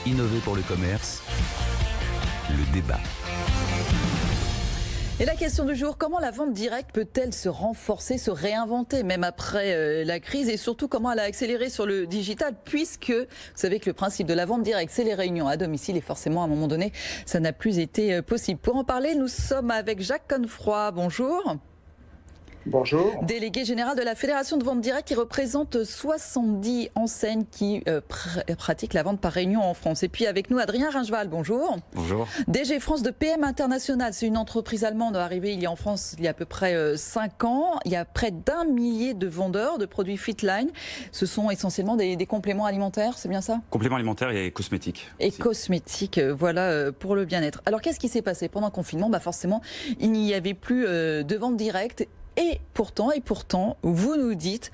Innover pour le commerce, le débat. Et la question du jour, comment la vente directe peut-elle se renforcer, se réinventer, même après la crise, et surtout comment elle a accéléré sur le digital, puisque vous savez que le principe de la vente directe, c'est les réunions à domicile, et forcément, à un moment donné, ça n'a plus été possible. Pour en parler, nous sommes avec Jacques Connefroy. Bonjour. Bonjour. Délégué général de la Fédération de vente directe qui représente 70 enseignes qui pratiquent la vente par réunion en France. Et puis avec nous, Adrien Ringval, bonjour. Bonjour. DG France de PM International, c'est une entreprise allemande arrivée en France il y a à peu près 5 ans. Il y a près d'1 millier de vendeurs de produits Fitline. Ce sont essentiellement des compléments alimentaires, c'est bien ça? Compléments alimentaires et cosmétiques. Et cosmétiques, voilà, pour le bien-être. Alors qu'est-ce qui s'est passé pendant le confinement? Forcément, il n'y avait plus de vente directe. Et pourtant, vous nous dites,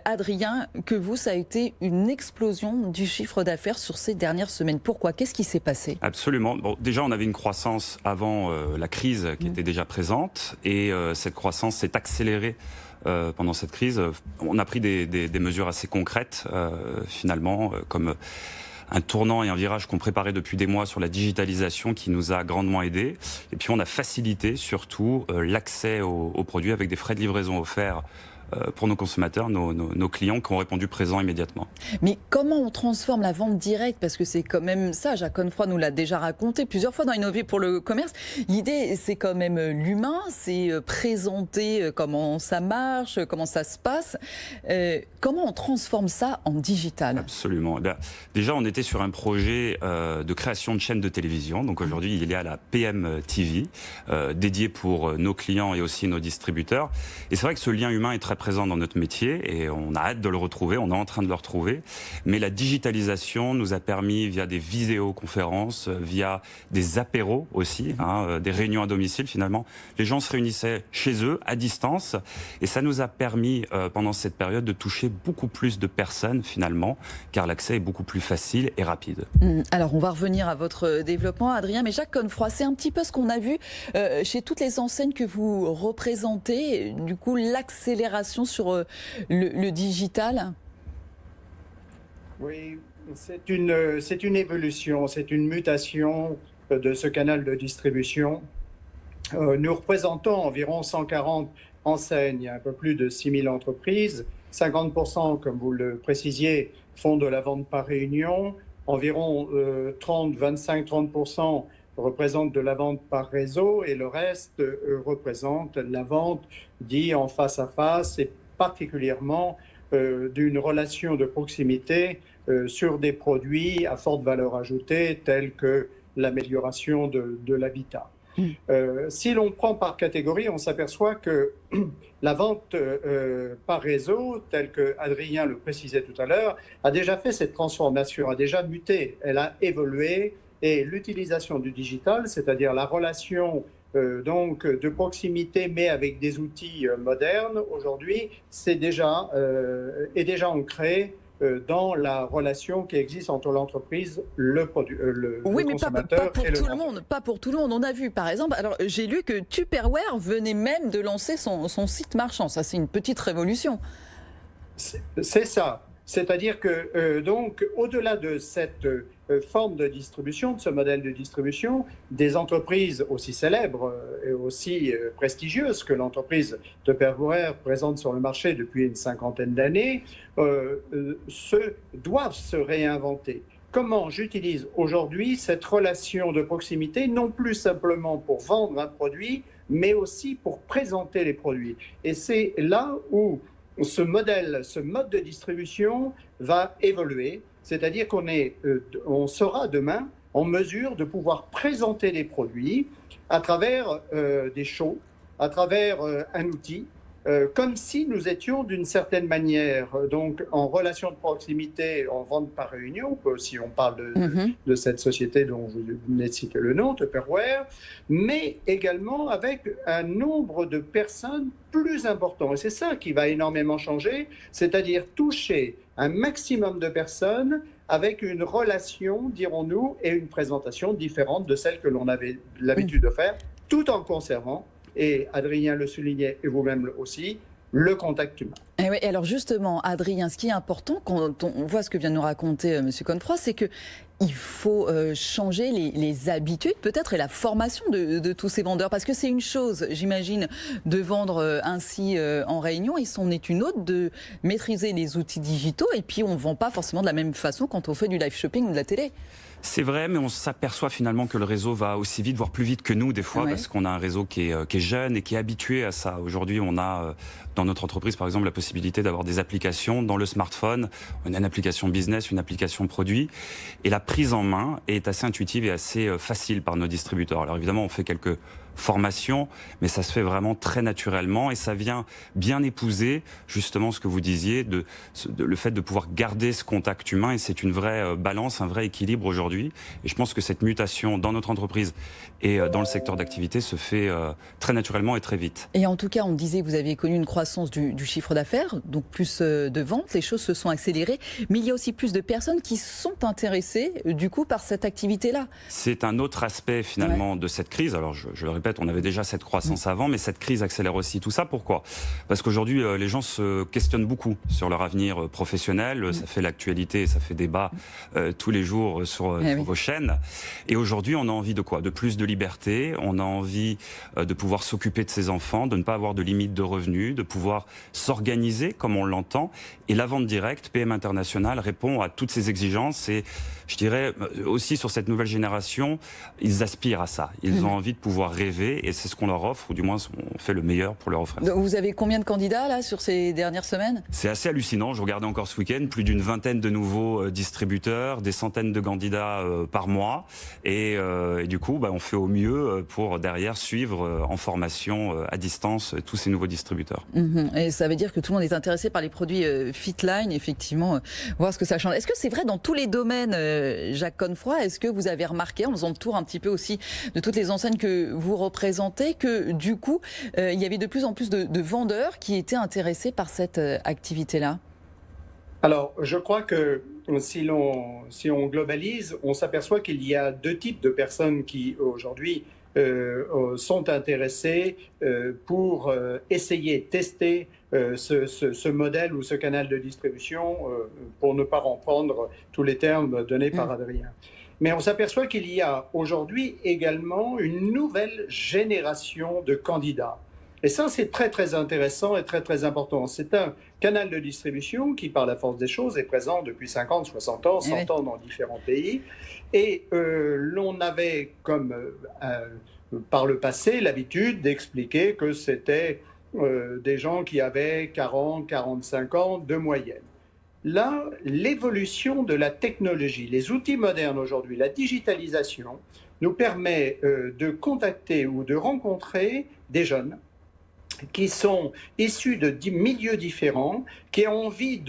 Adrien, que ça a été une explosion du chiffre d'affaires sur ces dernières semaines. Pourquoi? Qu'est-ce qui s'est passé? Absolument. Bon, déjà, on avait une croissance avant la crise qui était déjà présente. Et cette croissance s'est accélérée pendant cette crise. On a pris des mesures assez concrètes, finalement, comme un tournant et un virage qu'on préparait depuis des mois sur la digitalisation qui nous a grandement aidés. Et puis on a facilité surtout l'accès aux produits avec des frais de livraison offerts pour nos consommateurs, nos clients qui ont répondu présents immédiatement. Mais comment on transforme la vente directe? Parce que c'est quand même ça, Jacques Connefroy nous l'a déjà raconté plusieurs fois dans Innover pour le commerce. L'idée, c'est quand même l'humain, c'est présenter comment ça marche, comment ça se passe. Comment on transforme ça en digital? Absolument. Eh bien, déjà, on était sur un projet de création de chaînes de télévision. Donc aujourd'hui, il y a la PM TV, dédiée pour nos clients et aussi nos distributeurs. Et c'est vrai que ce lien humain est très présent dans notre métier et on a hâte de le retrouver, on est en train de le retrouver. Mais la digitalisation nous a permis, via des vidéoconférences, via des apéros aussi, des réunions à domicile finalement, les gens se réunissaient chez eux, à distance, et ça nous a permis, pendant cette période, de toucher beaucoup plus de personnes finalement, car l'accès est beaucoup plus facile et rapide. Alors on va revenir à votre développement, Adrien, mais Jacques Connefroy, c'est un petit peu ce qu'on a vu chez toutes les enseignes que vous représentez, du coup l'accélération sur le digital? Oui, c'est une évolution, c'est une mutation de ce canal de distribution. Nous représentons environ 140 enseignes, un peu plus de 6000 entreprises. 50%, comme vous le précisiez, font de la vente par réunion. Environ 25-30% représentent de la vente par réseau et le reste représente la vente dite en face à face et particulièrement d'une relation de proximité sur des produits à forte valeur ajoutée tels que l'amélioration de l'habitat. Si l'on prend par catégorie, on s'aperçoit que la vente par réseau, telle que Adrien le précisait tout à l'heure, a déjà fait cette transformation, a déjà muté, elle a évolué. Et l'utilisation du digital, c'est-à-dire la relation donc de proximité, mais avec des outils modernes, aujourd'hui, est déjà ancré dans la relation qui existe entre l'entreprise, le consommateur et le vendeur. Pas pour tout le monde. On a vu, par exemple, alors j'ai lu que Tupperware venait même de lancer son site marchand. Ça, c'est une petite révolution. C'est ça. C'est-à-dire que, donc, au-delà de cette forme de distribution, de ce modèle de distribution, des entreprises aussi célèbres et aussi prestigieuses que l'entreprise Tupperware présente sur le marché depuis une cinquantaine d'années, doivent se réinventer. Comment j'utilise aujourd'hui cette relation de proximité, non plus simplement pour vendre un produit, mais aussi pour présenter les produits. Et c'est là où ce mode de distribution va évoluer, c'est-à-dire on sera demain en mesure de pouvoir présenter les produits à travers des shows, à travers un outil, comme si nous étions d'une certaine manière donc en relation de proximité, en vente par réunion, si on parle de cette société dont je venais de citer le nom, Tupperware, mais également avec un nombre de personnes plus important. Et c'est ça qui va énormément changer, c'est-à-dire toucher un maximum de personnes avec une relation, dirons-nous, et une présentation différente de celle que l'on avait l'habitude de faire, tout en conservant, et Adrien le soulignait, et vous-même aussi, le contact humain. Et oui, alors justement, Adrien, ce qui est important quand on voit ce que vient de nous raconter M. Confroy, c'est que il faut changer les habitudes peut-être et la formation de tous ces vendeurs. Parce que c'est une chose, j'imagine, de vendre ainsi en réunion, et c'en est une autre de maîtriser les outils digitaux. Et puis on ne vend pas forcément de la même façon quand on fait du live shopping ou de la télé. C'est vrai, mais on s'aperçoit finalement que le réseau va aussi vite, voire plus vite que nous des fois, Ouais. parce qu'on a un réseau qui est jeune et qui est habitué à ça. Aujourd'hui, on a dans notre entreprise, par exemple, la possibilité d'avoir des applications dans le smartphone. On a une application business, une application produit, et la prise en main est assez intuitive et assez facile par nos distributeurs. Alors évidemment, on fait quelques formations, mais ça se fait vraiment très naturellement et ça vient bien épouser justement ce que vous disiez, le fait de pouvoir garder ce contact humain, et c'est une vraie balance, un vrai équilibre aujourd'hui. Et je pense que cette mutation dans notre entreprise et dans le secteur d'activité se fait très naturellement et très vite. Et en tout cas, on disait que vous aviez connu une croissance du chiffre d'affaires, donc plus de ventes, les choses se sont accélérées, mais il y a aussi plus de personnes qui sont intéressées du coup par cette activité-là. C'est un autre aspect finalement de cette crise. Alors je le répète, on avait déjà cette croissance avant, mais cette crise accélère aussi tout ça. Pourquoi ? Parce qu'aujourd'hui, les gens se questionnent beaucoup sur leur avenir professionnel. Ça fait l'actualité, ça fait débat tous les jours sur vos chaînes. Et aujourd'hui, on a envie de quoi ? De plus de liberté. On a envie de pouvoir s'occuper de ses enfants, de ne pas avoir de limite de revenus, de pouvoir s'organiser comme on l'entend. Et la vente directe, PM International, répond à toutes ces exigences. Et je dirais aussi sur cette nouvelle génération, ils aspirent à ça. Ils ont envie de pouvoir rêver. Et c'est ce qu'on leur offre, ou du moins on fait le meilleur pour leur offrir. Donc vous avez combien de candidats là sur ces dernières semaines ? C'est assez hallucinant, je regardais encore ce week-end, plus d'une vingtaine de nouveaux distributeurs, des centaines de candidats par mois, et du coup on fait au mieux pour derrière suivre en formation à distance tous ces nouveaux distributeurs. Et ça veut dire que tout le monde est intéressé par les produits Fitline, effectivement, voir ce que ça change. Est-ce que c'est vrai dans tous les domaines, Jacques Confroy ? Est-ce que vous avez remarqué, en faisant le tour un petit peu aussi de toutes les enseignes que vous représentez, que du coup, il y avait de plus en plus de vendeurs qui étaient intéressés par cette activité-là ? Alors, je crois que si on globalise, on s'aperçoit qu'il y a deux types de personnes qui aujourd'hui sont intéressées pour essayer, tester ce modèle ou ce canal de distribution, pour ne pas reprendre tous les termes donnés par Adrien. Mais on s'aperçoit qu'il y a aujourd'hui également une nouvelle génération de candidats. Et ça, c'est très, très intéressant et très, très important. C'est un canal de distribution qui, par la force des choses, est présent depuis 50, 60 ans, 100 ans dans différents pays. Et l'on avait, comme par le passé, l'habitude d'expliquer que c'était des gens qui avaient 40, 45 ans de moyenne. Là, l'évolution de la technologie, les outils modernes aujourd'hui, la digitalisation, nous permet de contacter ou de rencontrer des jeunes qui sont issus de milieux différents, qui ont envie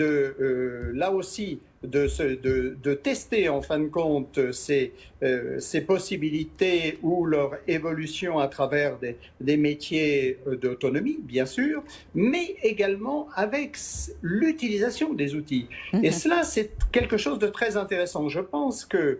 là aussi, de tester en fin de compte ces possibilités ou leur évolution à travers des métiers d'autonomie, bien sûr, mais également avec l'utilisation des outils. Et cela, c'est quelque chose de très intéressant. Je pense que,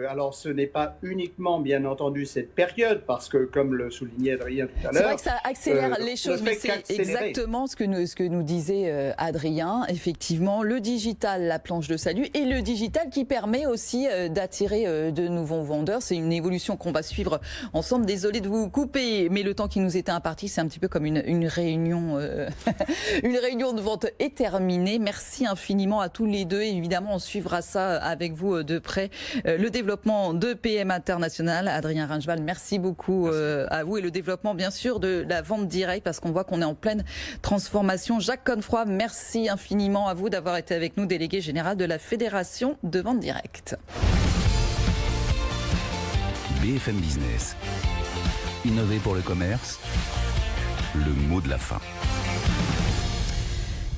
alors ce n'est pas uniquement, bien entendu, cette période, parce que, comme le soulignait Adrien tout à l'heure... C'est vrai que ça accélère les choses, mais c'est exactement ce que nous disait Adrien. Effectivement, le digital, la planche de salut, et le digital qui permet aussi d'attirer de nouveaux vendeurs. C'est une évolution qu'on va suivre ensemble. Désolé de vous couper, mais le temps qui nous était imparti, c'est un petit peu comme une réunion, une réunion de vente est terminée. Merci infiniment à tous les deux. Évidemment, on suivra ça avec vous de près. Le développement de PM International, Adrien Rangevall, merci beaucoup à vous, et le développement bien sûr de la vente directe, parce qu'on voit qu'on est en pleine transformation. Jacques Confroy, merci infiniment à vous d'avoir été avec nous, délégué général de la Fédération de vente directe. BFM Business. Innover pour le commerce. Le mot de la fin.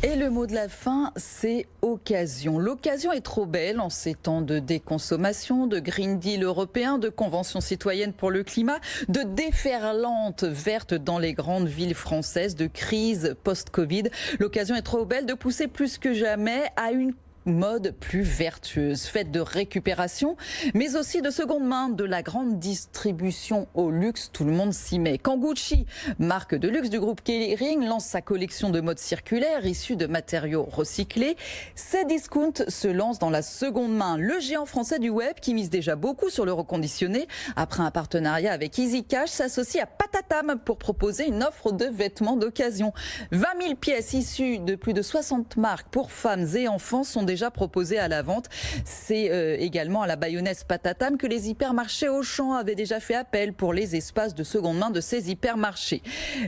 Et le mot de la fin, c'est occasion. L'occasion est trop belle en ces temps de déconsommation, de Green Deal européen, de convention citoyenne pour le climat, de déferlante verte dans les grandes villes françaises, de crise post-Covid. L'occasion est trop belle de pousser plus que jamais à une mode plus vertueuse, faite de récupération, mais aussi de seconde main, de la grande distribution au luxe, tout le monde s'y met. Quand Gucci, marque de luxe du groupe Kering, lance sa collection de mode circulaire issue de matériaux recyclés, Cdiscount se lance dans la seconde main. Le géant français du web, qui mise déjà beaucoup sur le reconditionné, après un partenariat avec EasyCash, s'associe à Patatam pour proposer une offre de vêtements d'occasion. 20 000 pièces issues de plus de 60 marques pour femmes et enfants sont déjà proposées à la vente. C'est également à la baïonnaise Patatam que les hypermarchés Auchan avaient déjà fait appel pour les espaces de seconde main de ces hypermarchés.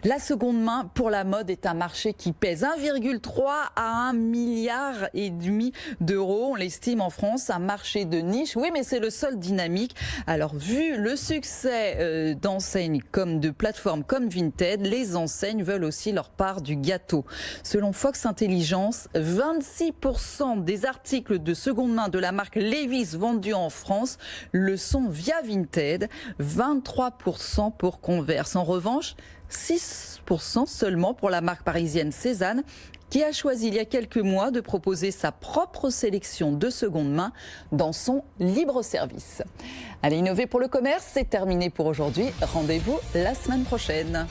La seconde main pour la mode est un marché qui pèse 1,3 à 1,5 milliard d'euros. On l'estime en France, un marché de niche. Oui, mais c'est le seul dynamique. Alors, vu le succès d'enseignes comme de plateformes comme Vinted, les enseignes veulent aussi leur part du gâteau. Selon Fox Intelligence, 26% des articles de seconde main de la marque Levi's vendus en France le sont via Vinted, 23% pour Converse. En revanche, 6% seulement pour la marque parisienne Cézanne, qui a choisi il y a quelques mois de proposer sa propre sélection de seconde main dans son libre service. Allez, Innover pour le commerce, c'est terminé pour aujourd'hui. Rendez-vous la semaine prochaine.